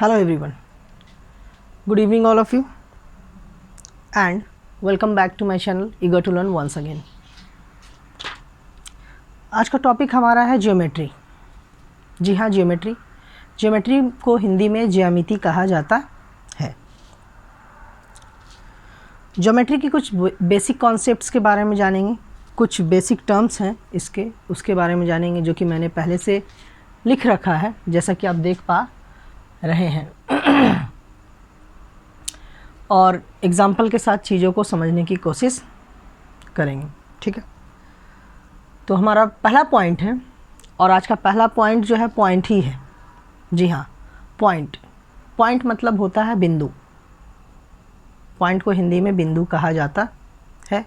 Hello everyone, good evening all of you and welcome back to my channel eager to learn once again। आज का topic हमारा है geometry. जी हाँ, geometry को हिंदी में ज्यामिति कहा जाता है। ज्योमेट्री की कुछ बेसिक कॉन्सेप्ट्स के बारे में जानेंगे, कुछ बेसिक टर्म्स हैं उसके बारे में जानेंगे जो कि मैंने पहले से लिख रखा है, जैसा कि आप देख पा रहे हैं और एग्जाम्पल के साथ चीज़ों को समझने की कोशिश करेंगे। ठीक है, तो हमारा पहला पॉइंट है और आज का पहला पॉइंट जो है पॉइंट ही है। जी हाँ, पॉइंट मतलब होता है बिंदु। पॉइंट को हिंदी में बिंदु कहा जाता है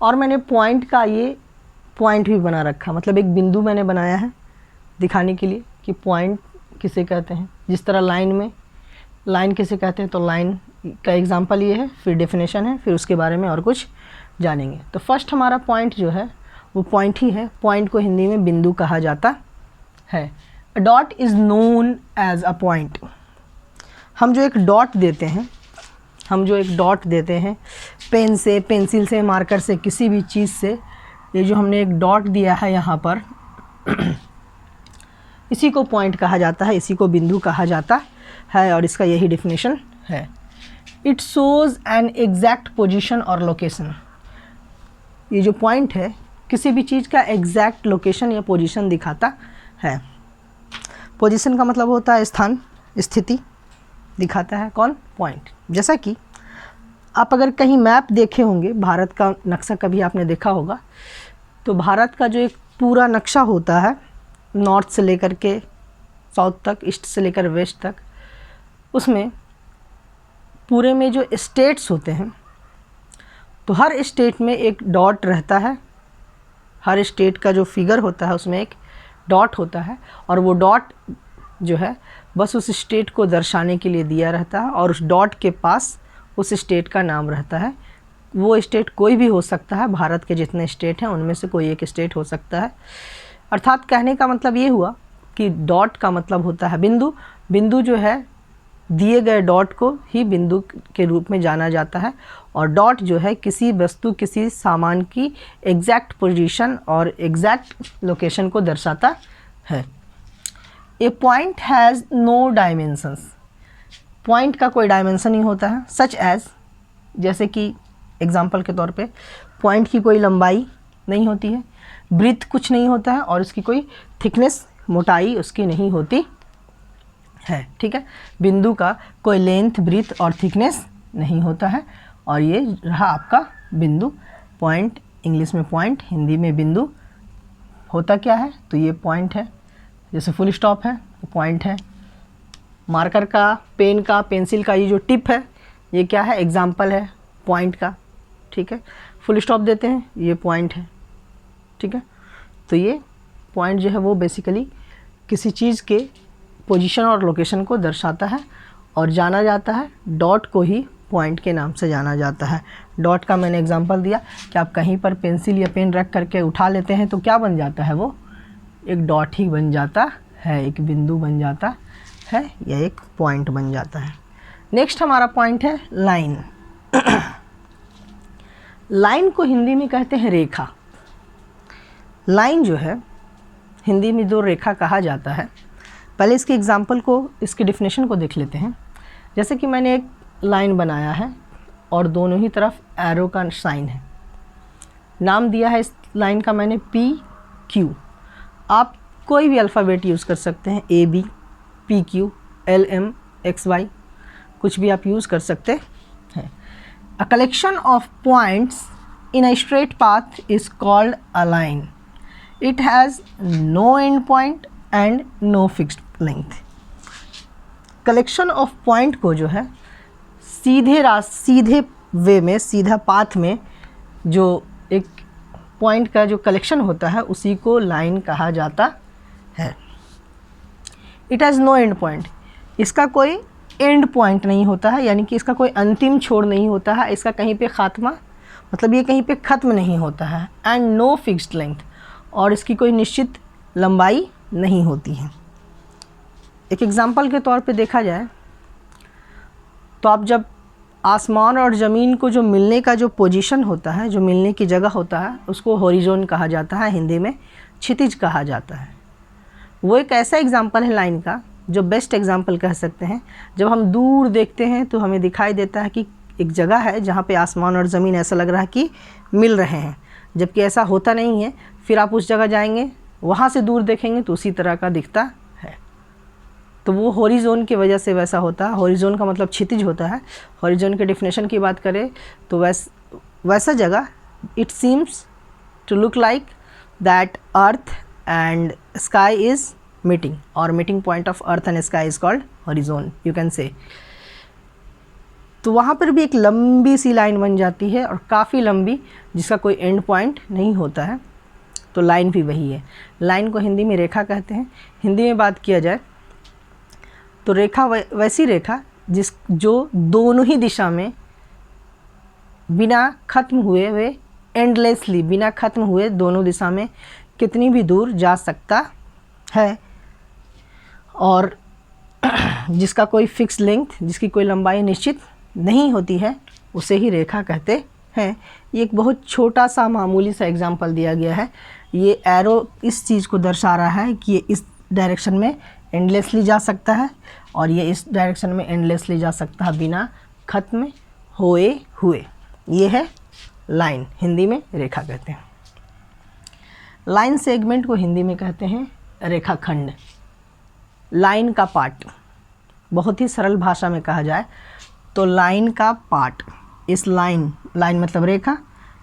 और मैंने पॉइंट का ये पॉइंट भी बना रखा, मतलब एक बिंदु मैंने बनाया है दिखाने के लिए कि पॉइंट किसे कहते हैं। जिस तरह लाइन किसे कहते हैं, तो लाइन का एग्जांपल ये है, फिर डेफिनेशन है, फिर उसके बारे में और कुछ जानेंगे। तो फर्स्ट हमारा पॉइंट जो है वो पॉइंट ही है। पॉइंट को हिंदी में बिंदु कहा जाता है। A dot is known as a point. हम जो एक डॉट देते हैं पेन से, पेंसिल से, मार्कर से, किसी भी चीज़ से, ये जो हमने एक डॉट दिया है यहाँ पर इसी को पॉइंट कहा जाता है, इसी को बिंदु कहा जाता है और इसका यही डेफिनेशन है। It shows an exact position और लोकेशन। ये जो पॉइंट है किसी भी चीज़ का एग्जैक्ट लोकेशन या पोजीशन दिखाता है। पोजीशन का मतलब होता है स्थान, स्थिति दिखाता है कौन? पॉइंट। जैसा कि आप अगर कहीं मैप देखे होंगे, भारत का नक्शा कभी आपने देखा होगा, तो भारत का जो एक पूरा नक्शा होता है नॉर्थ से लेकर के साउथ तक, ईस्ट से लेकर वेस्ट तक, उसमें पूरे में जो स्टेट्स होते हैं तो हर स्टेट में एक डॉट रहता है। हर स्टेट का जो फिगर होता है उसमें एक डॉट होता है और वो डॉट जो है बस उस स्टेट को दर्शाने के लिए दिया रहता है और उस डॉट के पास उस स्टेट का नाम रहता है। वो स्टेट कोई भी हो सकता है, भारत के जितने स्टेट हैं उनमें से कोई एक स्टेट हो सकता है। अर्थात कहने का मतलब ये हुआ कि डॉट का मतलब होता है बिंदु। बिंदु जो है दिए गए डॉट को ही बिंदु के रूप में जाना जाता है और डॉट जो है किसी वस्तु, किसी सामान की एग्जैक्ट पोजीशन और एग्जैक्ट लोकेशन को दर्शाता है। A point has no dimensions. Point का कोई डायमेंशन नहीं होता है। सच एज, जैसे कि एग्जाम्पल के तौर पे पॉइंट की कोई लंबाई नहीं होती है, ब्रीथ कुछ नहीं होता है और उसकी कोई थिकनेस, मोटाई उसकी नहीं होती है। ठीक है, बिंदु का कोई लेंथ, ब्रीथ और थिकनेस नहीं होता है और ये रहा आपका बिंदु। पॉइंट, इंग्लिश में पॉइंट, हिंदी में बिंदु। होता क्या है? तो ये पॉइंट है। जैसे फुल स्टॉप है तो पॉइंट है। मार्कर का, पेन का, पेंसिल का ये जो टिप है ये क्या है? एग्जाम्पल है पॉइंट का। ठीक है, फुल स्टॉप देते हैं, ये पॉइंट है। ठीक है, तो ये पॉइंट जो है वो बेसिकली किसी चीज़ के पोजीशन और लोकेशन को दर्शाता है और जाना जाता है डॉट को ही पॉइंट के नाम से जाना जाता है। डॉट का मैंने एग्जांपल दिया कि आप कहीं पर पेंसिल या पेन रख करके उठा लेते हैं तो क्या बन जाता है? वो एक डॉट ही बन जाता है, एक बिंदु बन जाता है या एक पॉइंट बन जाता है। नेक्स्ट हमारा पॉइंट है लाइन। लाइन को हिंदी में कहते हैं रेखा। लाइन जो है हिंदी में दो रेखा कहा जाता है। पहले इसके एग्जाम्पल को, इसके डेफिनेशन को देख लेते हैं। जैसे कि मैंने एक लाइन बनाया है और दोनों ही तरफ एरो का साइन है। नाम दिया है इस लाइन का मैंने PQ। आप कोई भी अल्फ़ाबेट यूज़ कर सकते हैं, AB, PQ, LM, XY, कुछ भी आप यूज़ कर सकते हैं। A collection of points in a straight path is called a line. It has no end point and no fixed length. Collection of point को जो है सीधे वे में, सीधा पाथ में जो एक पॉइंट का जो कलेक्शन होता है उसी को लाइन कहा जाता है। It has no end point. इसका कोई एंड पॉइंट नहीं होता है, यानी कि इसका कोई अंतिम छोर नहीं होता है, इसका कहीं पे खात्मा, मतलब ये कहीं पे ख़त्म नहीं होता है। एंड नो फिक्स्ड लेंथ, और इसकी कोई निश्चित लंबाई नहीं होती है। एक एग्जाम्पल के तौर पे देखा जाए तो आप जब आसमान और ज़मीन को जो मिलने का जो पोजीशन होता है, जो मिलने की जगह होता है, उसको हॉरिजॉन कहा जाता है, हिंदी में क्षितिज कहा जाता है। वो एक ऐसा एग्जाम्पल है लाइन का जो बेस्ट एग्जाम्पल कह सकते हैं। जब हम दूर देखते हैं तो हमें दिखाई देता है कि एक जगह है जहाँ पे आसमान और ज़मीन ऐसा लग रहा है कि मिल रहे हैं, जबकि ऐसा होता नहीं है। फिर आप उस जगह जाएंगे, वहाँ से दूर देखेंगे तो उसी तरह का दिखता है। तो वो हॉरिजॉन की वजह से वैसा होता है। हॉरिजॉन का मतलब क्षितिज होता है। हॉरिजॉन के डेफिनेशन की बात करें तो वैसा जगह, it seems to look like that earth and sky is meeting, और meeting point of earth and sky is called horizon, you can say. तो वहाँ पर भी एक लंबी सी लाइन बन जाती है, और काफ़ी लंबी, जिसका कोई एंड पॉइंट नहीं होता है। तो लाइन भी वही है। लाइन को हिंदी में रेखा कहते हैं। हिंदी में बात किया जाए तो रेखा वैसी रेखा जो दोनों ही दिशा में बिना ख़त्म हुए वे एंडलेसली, बिना ख़त्म हुए दोनों दिशा में कितनी भी दूर जा सकता है, और जिसका कोई फिक्स लेंथ, जिसकी कोई लंबाई निश्चित नहीं होती है, उसे ही रेखा कहते हैं। ये एक बहुत छोटा सा मामूली सा एग्जाम्पल दिया गया है। ये एरो इस चीज़ को दर्शा रहा है कि ये इस डायरेक्शन में एंडलेसली जा सकता है, और ये इस डायरेक्शन में एंडलेसली जा सकता है बिना ख़त्म होए हुए। ये है लाइन, हिंदी में रेखा कहते हैं। लाइन सेगमेंट को हिंदी में कहते हैं रेखाखंड। लाइन का पार्ट, बहुत ही सरल भाषा में कहा जाए तो लाइन का पार्ट, इस लाइन मतलब रेखा,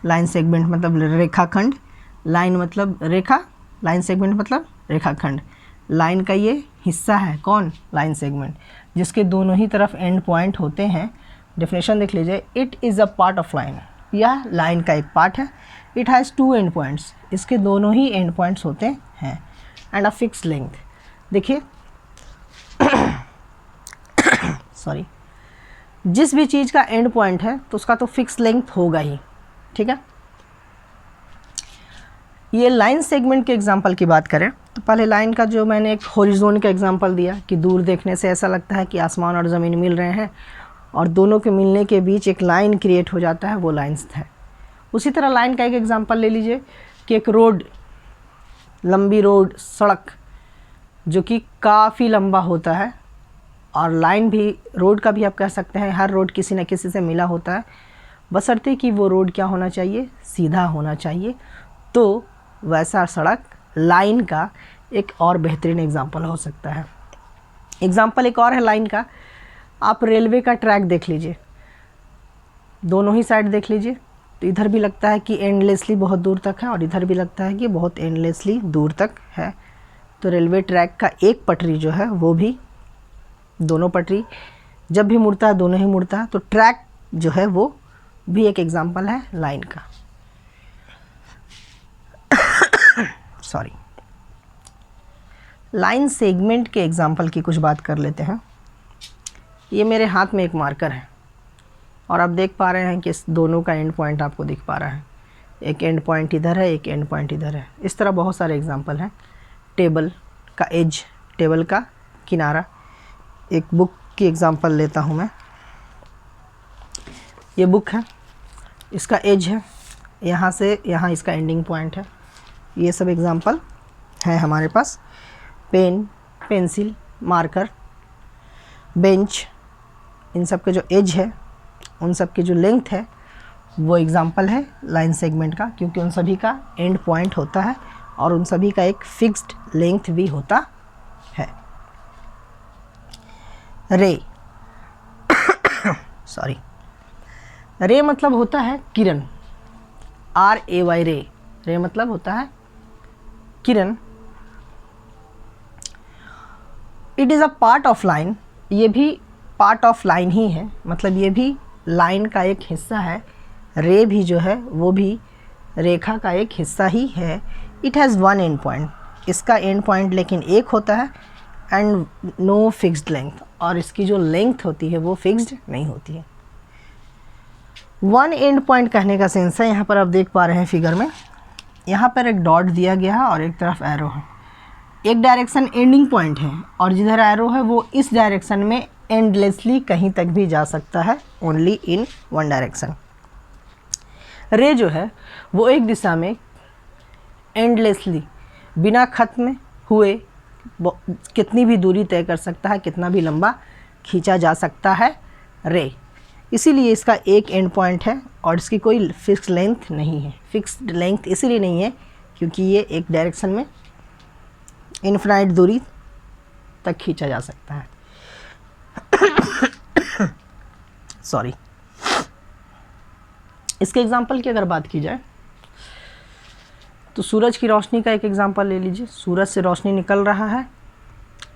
लाइन सेगमेंट मतलब रेखाखंड, लाइन मतलब रेखा, लाइन सेगमेंट मतलब रेखाखंड। लाइन का ये हिस्सा है, कौन? लाइन सेगमेंट, जिसके दोनों ही तरफ एंड पॉइंट होते हैं। डेफिनेशन देख लीजिए, it is a part of line. यह लाइन का एक पार्ट है। इट हैज़ 2 एंड पॉइंट्स, इसके दोनों ही एंड पॉइंट्स होते हैं, एंड अ फिक्स लेंथ। देखिए सॉरी, जिस भी चीज़ का एंड पॉइंट है तो उसका तो फिक्स लेंथ होगा ही, ठीक है। ये लाइन सेगमेंट के एग्जांपल की बात करें तो पहले लाइन का जो मैंने एक हॉरिजॉन का एग्जांपल दिया कि दूर देखने से ऐसा लगता है कि आसमान और ज़मीन मिल रहे हैं, और दोनों के मिलने के बीच एक लाइन क्रिएट हो जाता है, वो लाइन्स है। उसी तरह लाइन का एक एग्जांपल ले लीजिए कि एक रोड, लंबी रोड, सड़क जो कि काफ़ी लंबा होता है, और लाइन भी, रोड का भी आप कह सकते हैं, हर रोड किसी न किसी से मिला होता है, बशर्ते कि वो रोड क्या होना चाहिए? सीधा होना चाहिए। तो वैसा सड़क लाइन का एक और बेहतरीन एग्जांपल हो सकता है। एग्जांपल एक और है लाइन का, आप रेलवे का ट्रैक देख लीजिए, दोनों ही साइड देख लीजिए, तो इधर भी लगता है कि एंडलेसली बहुत दूर तक है, और इधर भी लगता है कि बहुत एंडलेसली दूर तक है। तो रेलवे ट्रैक का एक पटरी जो है वो भी, दोनों पटरी जब भी मुड़ता है दोनों ही मुड़ता है, तो ट्रैक जो है वो भी एक एग्जांपल है लाइन का। सॉरी, लाइन सेगमेंट के एग्जांपल की कुछ बात कर लेते हैं। ये मेरे हाथ में एक मार्कर है, और आप देख पा रहे हैं कि इस दोनों का एंड पॉइंट आपको दिख पा रहा है। एक एंड पॉइंट इधर है, एक एंड पॉइंट इधर है। इस तरह बहुत सारे एग्जांपल हैं। टेबल का एज, टेबल का किनारा। एक बुक की एग्जांपल लेता हूँ मैं। ये बुक है, इसका एज है, यहाँ से यहाँ इसका एंडिंग पॉइंट है। ये सब एग्जांपल है हमारे पास। पेन, पेंसिल, मार्कर, बेंच, इन सब के जो एज है, उन सब की जो लेंथ है, वो एग्जांपल है लाइन सेगमेंट का, क्योंकि उन सभी का एंड पॉइंट होता है और उन सभी का एक फिक्स्ड लेंथ भी होता है। रे सॉरी, रे मतलब होता है किरण, RAY, रे। रे मतलब होता है किरण। It is a part of line, ये भी पार्ट ऑफ लाइन ही है, मतलब ये भी लाइन का एक हिस्सा है। रे भी जो है वो भी रेखा का एक हिस्सा ही है। इट हैज़ 1 एंड पॉइंट, इसका एंड पॉइंट लेकिन एक होता है, एंड नो फिक्स्ड लेंथ, और इसकी जो लेंथ होती है वो फिक्स्ड नहीं होती है। 1 एंड पॉइंट कहने का सेंस है, यहाँ पर आप देख पा रहे हैं फिगर में, यहाँ पर एक डॉट दिया गया है और एक तरफ एरो है। एक डायरेक्शन एंडिंग पॉइंट है, और जिधर एरो है वो इस डायरेक्शन में एंडलेसली कहीं तक भी जा सकता है, ओनली इन वन डायरेक्शन। रे जो है वो एक दिशा में एंडलेसली बिना ख़त्म हुए कितनी भी दूरी तय कर सकता है, कितना भी लंबा खींचा जा सकता है रे। इसीलिए इसका एक एंड पॉइंट है और इसकी कोई फिक्स लेंथ नहीं है। फिक्स्ड लेंथ इसीलिए नहीं है क्योंकि ये एक डायरेक्शन में इनफिनाइट दूरी तक खींचा जा सकता है। सॉरी। इसके एग्जाम्पल की अगर बात की जाए तो सूरज की रोशनी का एक एग्जाम्पल ले लीजिए। सूरज से रोशनी निकल रहा है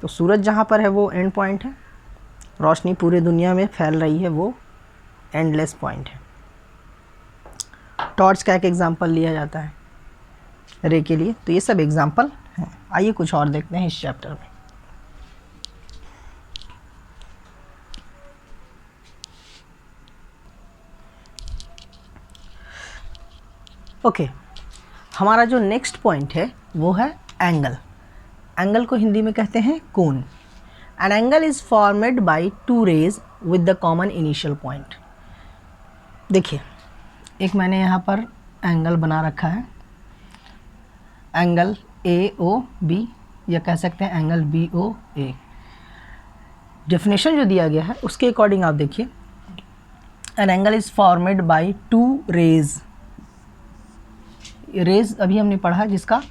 तो सूरज जहाँ पर है वो एंड पॉइंट है, रोशनी पूरे दुनिया में फैल रही है वो एंडलेस पॉइंट है। टॉर्च का एक एग्जाम्पल लिया जाता है रे के लिए। तो ये सब एग्जाम्पल हैं। आइए कुछ और देखते हैं इस चैप्टर में। ओके, हमारा जो नेक्स्ट पॉइंट है वो है एंगल। एंगल को हिंदी में कहते हैं कोण। An angle is formed by two rays with the common initial point. देखिए, एक मैंने यहाँ पर एंगल बना रखा है, एंगल AOB, या कह सकते हैं एंगल BOA। डेफिनेशन जो दिया गया है उसके अकॉर्डिंग आप देखिए, an angle is formed by two rays. Rays अभी हमने पढ़ा, जिसका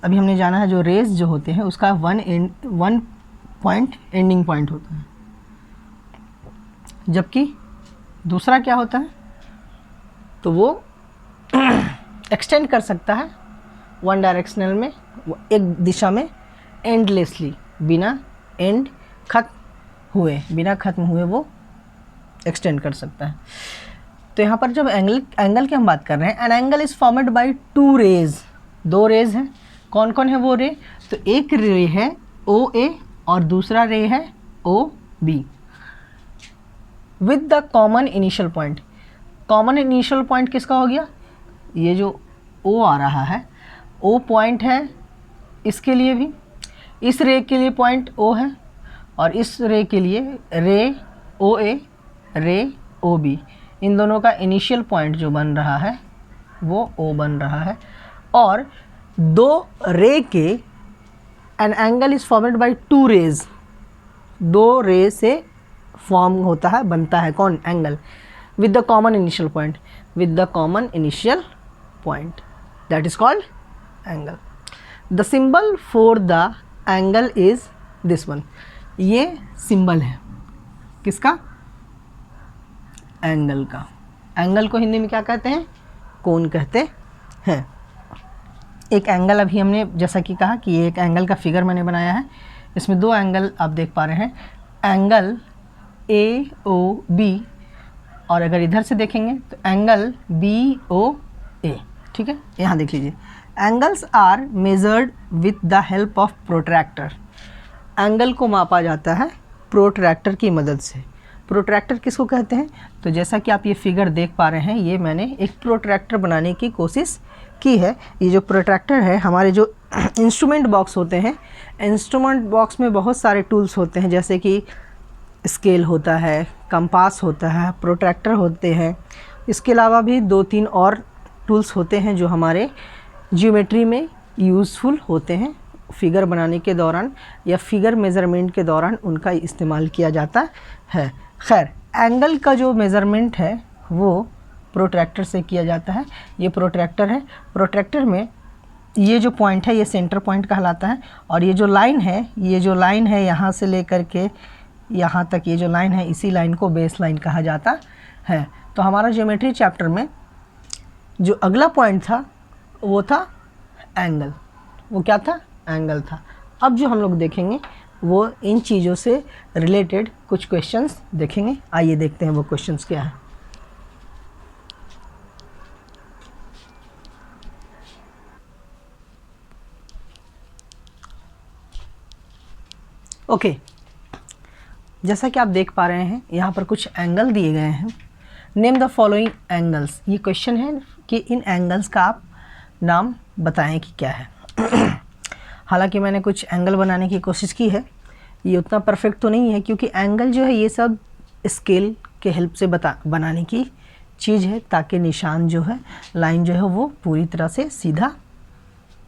अभी हमने जाना है, जो रेज जो होते हैं उसका वन पॉइंट एंडिंग पॉइंट होता है, जबकि दूसरा क्या होता है तो वो एक्सटेंड कर सकता है वन डायरेक्शनल में, एक दिशा में एंडलेसली, बिना एंड खत्म हुए वो एक्सटेंड कर सकता है। तो यहाँ पर जब एंगल की हम बात कर रहे हैं, an angle is formed by two rays, दो रेज हैं। कौन कौन है वो रे? तो एक रे है OA और दूसरा रे है OB with the common initial point. Common initial point किसका हो गया? ये जो O आ रहा है, O पॉइंट है इसके लिए भी, इस रे के लिए पॉइंट O है, और इस रे के लिए रे OA, रे OB, इन दोनों का इनिशियल पॉइंट जो बन रहा है वो O बन रहा है। और दो रे के, an angle is formed by two rays, दो रे से फॉर्म होता है, बनता है कौन? Angle. With the common initial point, with the common initial point, that is called angle. The symbol for the angle is this one. ये symbol है किसका? एंगल का। एंगल को हिंदी में क्या कहते हैं? कोण कहते हैं। एक एंगल अभी हमने जैसा कि कहा कि ये एक एंगल का फिगर मैंने बनाया है, इसमें दो एंगल आप देख पा रहे हैं, एंगल AOB, और अगर इधर से देखेंगे तो एंगल BOA। ठीक है, यहाँ देख लीजिए, angles are measured with the help of protractor. Angle को मापा जाता है प्रोट्रैक्टर की मदद से। प्रोट्रैक्टर किसको कहते हैं? तो जैसा कि आप ये फिगर देख पा रहे हैं, ये मैंने एक प्रोट्रैक्टर बनाने की कोशिश की है। ये जो प्रोट्रैक्टर है, हमारे जो इंस्ट्रूमेंट बॉक्स होते हैं, इंस्ट्रूमेंट बॉक्स में बहुत सारे टूल्स होते हैं, जैसे कि स्केल होता है, कंपास होता है, प्रोट्रैक्टर होते हैं। इसके अलावा भी दो तीन और टूल्स होते हैं जो हमारे ज्योमेट्री में यूज़फुल होते हैं, फिगर बनाने के दौरान या फिगर मेज़रमेंट के दौरान उनका इस्तेमाल किया जाता है। खैर, एंगल का जो मेज़रमेंट है वो प्रोट्रैक्टर से किया जाता है। ये प्रोट्रैक्टर है, प्रोट्रैक्टर में ये जो पॉइंट है ये सेंटर पॉइंट कहलाता है, और ये जो लाइन है यहाँ से लेकर के यहाँ तक, ये जो लाइन है, इसी लाइन को बेस लाइन कहा जाता है। तो हमारा ज्योमेट्री चैप्टर में जो अगला पॉइंट था वो था एंगल। वो क्या था? एंगल था। अब जो हम लोग देखेंगे वो इन चीज़ों से रिलेटेड कुछ क्वेश्चंस देखेंगे। आइए देखते हैं वो क्वेश्चंस क्या है। ओके, जैसा कि आप देख पा रहे हैं यहाँ पर कुछ एंगल दिए गए हैं। Name the following angles. ये क्वेश्चन है कि इन एंगल्स का आप नाम बताएं कि क्या है। हालांकि मैंने कुछ एंगल बनाने की कोशिश की है, ये उतना परफेक्ट तो नहीं है, क्योंकि एंगल जो है ये सब स्केल के हेल्प से बनाने की चीज़ है, ताकि निशान जो है, लाइन जो है वो पूरी तरह से सीधा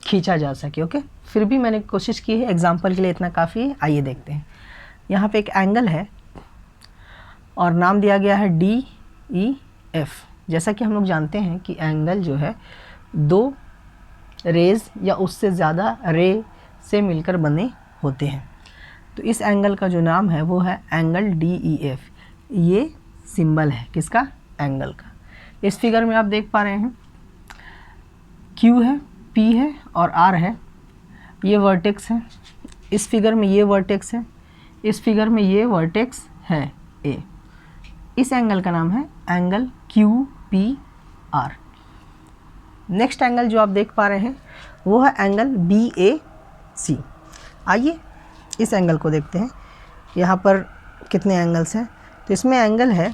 खींचा जा सके। ओके, फिर भी मैंने कोशिश की है, एग्जाम्पल के लिए इतना काफ़ी है। आइए देखते हैं। यहाँ पे एक एंगल है और नाम दिया गया है DEF। जैसा कि हम लोग जानते हैं कि एंगल जो है दो रेज या उससे ज़्यादा रे से मिलकर बने होते हैं। तो इस एंगल का जो नाम है वो है एंगल DEF। ये सिंबल है किसका? एंगल का। इस फिगर में आप देख पा रहे हैं Q है, P है और R है। ये वर्टेक्स है। इस फिगर में ये वर्टेक्स है, इस फिगर में ये वर्टेक्स है A। इस एंगल का नाम है एंगल QPR। नेक्स्ट एंगल जो आप देख पा रहे हैं वो है एंगल BAC। आइए इस एंगल को देखते हैं। यहाँ पर कितने एंगल्स हैं? तो इसमें एंगल है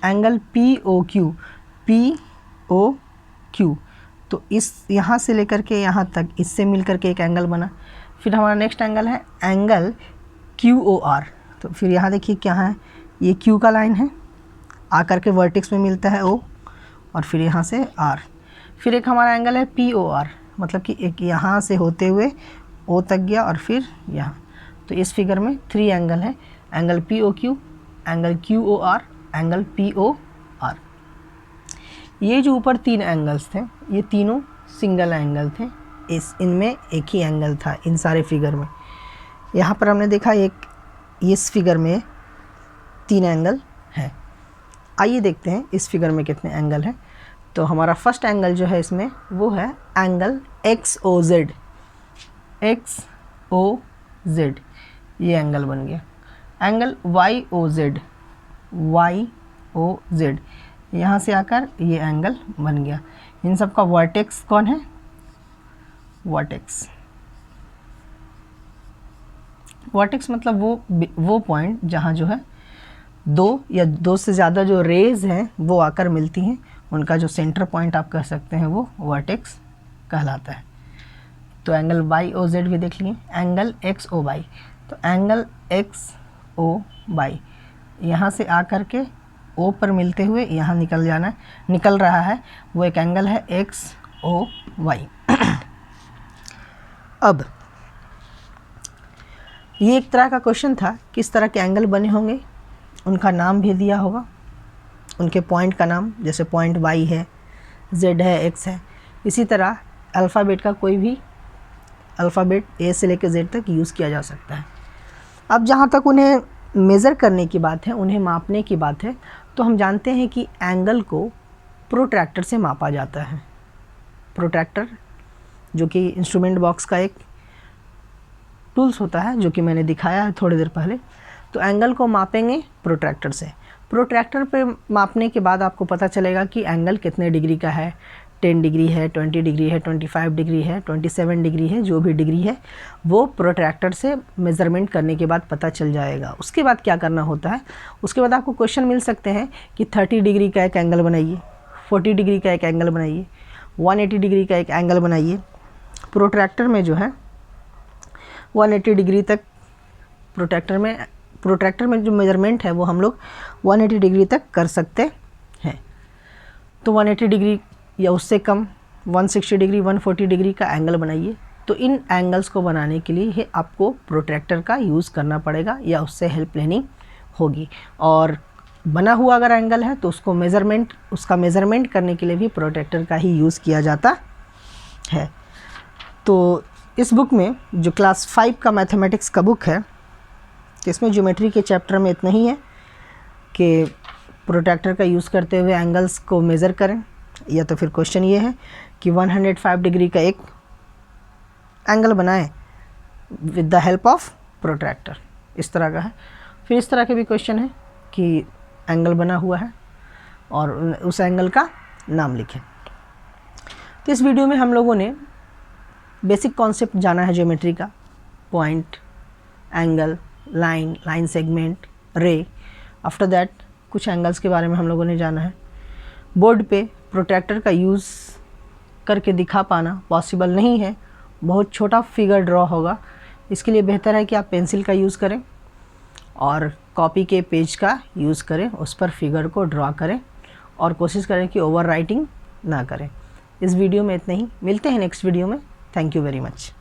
एंगल POQ। तो इस यहाँ से लेकर के यहाँ तक इससे मिल कर के एक एंगल बना। फिर हमारा नेक्स्ट एंगल है एंगल QOR। तो फिर यहाँ देखिए क्या है, ये Q का लाइन है, आकर के वर्टेक्स में मिलता है O और फिर यहाँ से R। फिर एक हमारा एंगल है POR, मतलब कि एक यहाँ से होते हुए O तक गया और फिर यहाँ। तो इस फिगर में 3 एंगल है, angle POQ, angle QOR, angle POR। ये जो ऊपर 3 एंगल्स थे ये तीनों सिंगल एंगल थे। इनमें एक ही एंगल था इन सारे फिगर में। यहाँ पर हमने देखा एक इस फिगर में 3 एंगल हैं। आइए देखते हैं इस फिगर में कितने एंगल हैं। तो हमारा फर्स्ट एंगल जो है इसमें वो है एंगल XOZ। ये एंगल बन गया। एंगल YOZ, यहाँ से आकर ये एंगल बन गया। इन सब का वर्टेक्स कौन है? वर्टेक्स मतलब वो पॉइंट जहाँ जो है दो या दो से ज़्यादा जो रेज हैं वो आकर मिलती हैं, उनका जो सेंटर पॉइंट आप कह सकते हैं वो वर्टेक्स कहलाता है। तो एंगल YOZ भी देख लिए। एंगल XOY, तो एंगल XOY यहाँ से आकर के O पर मिलते हुए यहाँ निकल रहा है, वो एक एंगल है XOY। अब ये एक तरह का क्वेश्चन था, किस तरह के एंगल बने होंगे, उनका नाम भी दिया होगा, उनके पॉइंट का नाम, जैसे पॉइंट Y है, Z है, X है। इसी तरह अल्फ़ाबेट का कोई भी अल्फ़ाबेट A से लेकर Z तक यूज़ किया जा सकता है। अब जहाँ तक उन्हें मेज़र करने की बात है, उन्हें मापने की बात है, तो हम जानते हैं कि एंगल को प्रोट्रैक्टर से मापा जाता है। प्रोट्रैक्टर जो कि इंस्ट्रूमेंट बॉक्स का एक टूल्स होता है, जो कि मैंने दिखाया है थोड़ी देर पहले। तो एंगल को मापेंगे प्रोट्रैक्टर से। प्रोट्रैक्टर पे मापने के बाद आपको पता चलेगा कि एंगल कितने डिग्री का है। 10 डिग्री है, 20 डिग्री है, 25 डिग्री है, 27 डिग्री है, जो भी डिग्री है वो प्रोट्रैक्टर से मेज़रमेंट करने के बाद पता चल जाएगा। उसके बाद क्या करना होता है, उसके बाद आपको क्वेश्चन मिल सकते हैं कि 30 डिग्री का एक एंगल बनाइए, 40 डिग्री का एक एंगल बनाइए, 180 डिग्री का एक एंगल बनाइए। प्रोट्रैक्टर में जो है 180 डिग्री तक प्रोट्रैक्टर में जो मेजरमेंट है वो हम लोग 180 डिग्री तक कर सकते हैं। तो 180 डिग्री या उससे कम 160 डिग्री, 140 डिग्री का एंगल बनाइए। तो इन एंगल्स को बनाने के लिए आपको प्रोट्रैक्टर का यूज़ करना पड़ेगा या उससे हेल्प लेनी होगी। और बना हुआ अगर एंगल है तो उसका मेज़रमेंट करने के लिए भी प्रोट्रैक्टर का ही यूज़ किया जाता है। तो इस बुक में जो क्लास 5 का मैथमेटिक्स का बुक है, इसमें ज्योमेट्री के चैप्टर में इतना ही है कि प्रोट्रैक्टर का यूज़ करते हुए एंगल्स को मेज़र करें, या तो फिर क्वेश्चन ये है कि 105 डिग्री का एक एंगल बनाएं with the help of protractor. इस तरह का है। फिर इस तरह के भी क्वेश्चन है कि एंगल बना हुआ है और उस एंगल का नाम लिखें। तो इस वीडियो में हम लोगों ने बेसिक कॉन्सेप्ट जाना है ज्योमेट्री का, पॉइंट, एंगल, लाइन सेगमेंट, रे। आफ्टर दैट कुछ एंगल्स के बारे में हम लोगों ने जाना है। बोर्ड पे प्रोट्रैक्टर का यूज़ करके दिखा पाना पॉसिबल नहीं है, बहुत छोटा फिगर ड्रॉ होगा, इसके लिए बेहतर है कि आप पेंसिल का यूज़ करें और कॉपी के पेज का यूज़ करें, उस पर फिगर को ड्रॉ करें और कोशिश करें कि ओवर राइटिंग ना करें। इस वीडियो में इतना ही, मिलते हैं नेक्स्ट वीडियो में। Thank you very much.